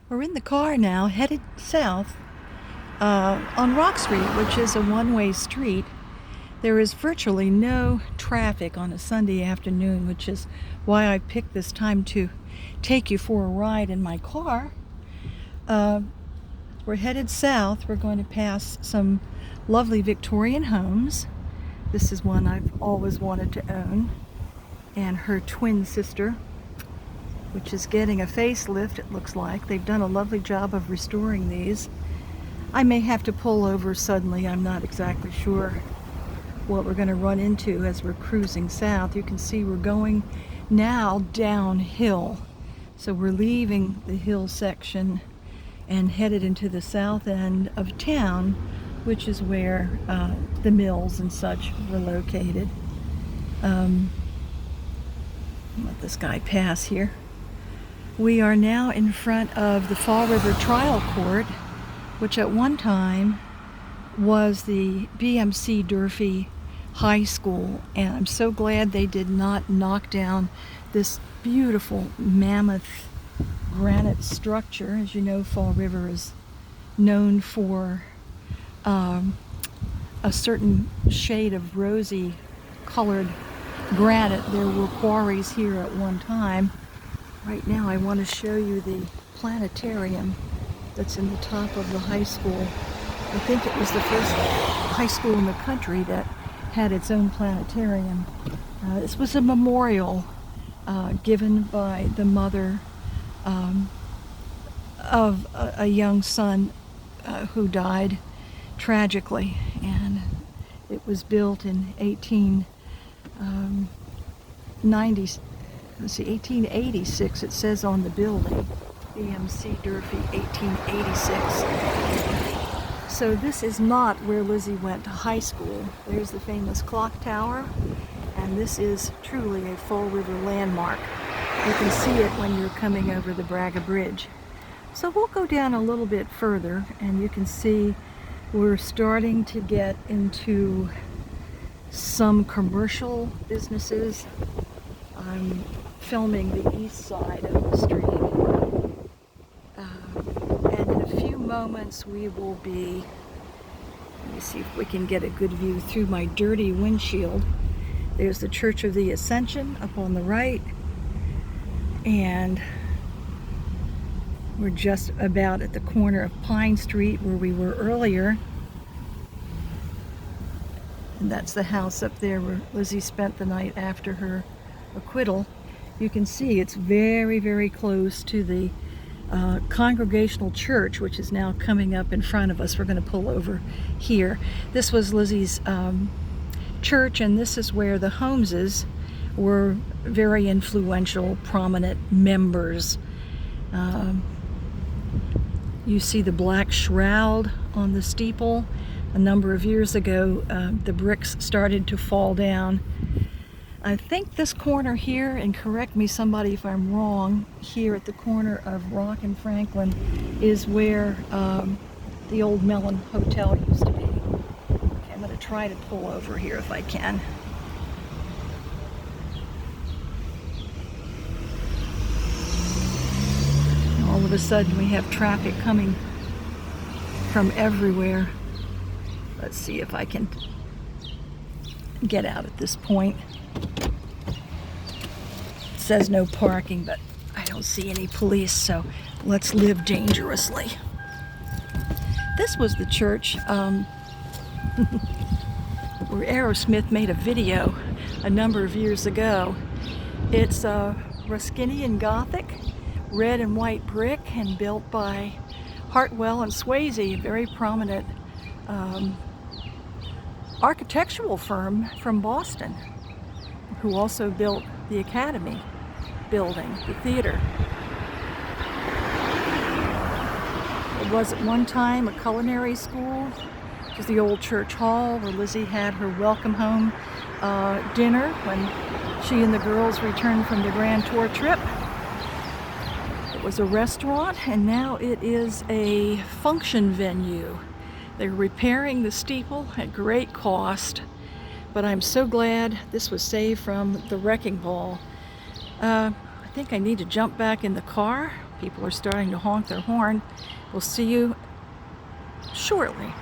We're in the car now, headed south on Rock Street, which is a one-way street. There is virtually no traffic on a Sunday afternoon, which is why I picked this time to take you for a ride in my car. We're headed south. We're going to pass some lovely Victorian homes. This is one I've always wanted to own, and her twin sister, which is getting a facelift, it looks like. They've done a lovely job of restoring these. I may have to pull over suddenly. I'm not exactly sure what we're going to run into as we're cruising south. You can see we're going now downhill. So we're leaving the hill section and headed into the south end of town, which is where the mills and such were located. Let this guy pass here. We are now in front of the Fall River Trial Court, which at one time was the BMC Durfee High School, and I'm so glad they did not knock down this beautiful mammoth granite structure. As you know, Fall River is known for a certain shade of rosy colored granite. There were quarries here at one time. Right now I want to show you the planetarium that's in the top of the high school. I think it was the first high school in the country that had its own planetarium. This was a memorial given by the mother of a young son who died tragically, and it was built in 1886, it says on the building. BMC Durfee, 1886. So this is not where Lizzie went to high school. There's the famous clock tower, and this is truly a Fall River landmark. You can see it when you're coming over the Braga Bridge. So we'll go down a little bit further, and you can see we're starting to get into some commercial businesses. I'm filming the east side of the street. And in a few moments we will be, let me see if we can get a good view through my dirty windshield. There's the Church of the Ascension up on the right, and we're just about at the corner of Pine Street where we were earlier. And that's the house up there where Lizzie spent the night after her acquittal. You can see it's very, very close to the Congregational church, which is now coming up in front of us. We're going to pull over here. This was Lizzie's church, and this is where the Holmeses were very influential, prominent members. You see the black shroud on the steeple. A number of years ago, the bricks started to fall down. I think this corner here, and correct me somebody if I'm wrong, here at the corner of Rock and Franklin is where the old Mellon Hotel used to be. Okay, I'm going to try to pull over here if I can. All of a sudden we have traffic coming from everywhere. Let's see if I can get out at this point. It says no parking, but I don't see any police, so let's live dangerously. This was the church where Aerosmith made a video a number of years ago. It's Ruskinian Gothic, red and white brick, and built by Hartwell and Swayze, a very prominent architectural firm from Boston, who also built the Academy building, the theater. It was at one time a culinary school, which is the old church hall where Lizzie had her welcome home dinner when she and the girls returned from the Grand Tour trip. It was a restaurant, and now it is a function venue. They're repairing the steeple at great cost, but I'm so glad this was saved from the wrecking ball. I think I need to jump back in the car People are starting to honk their horn. We'll see you shortly.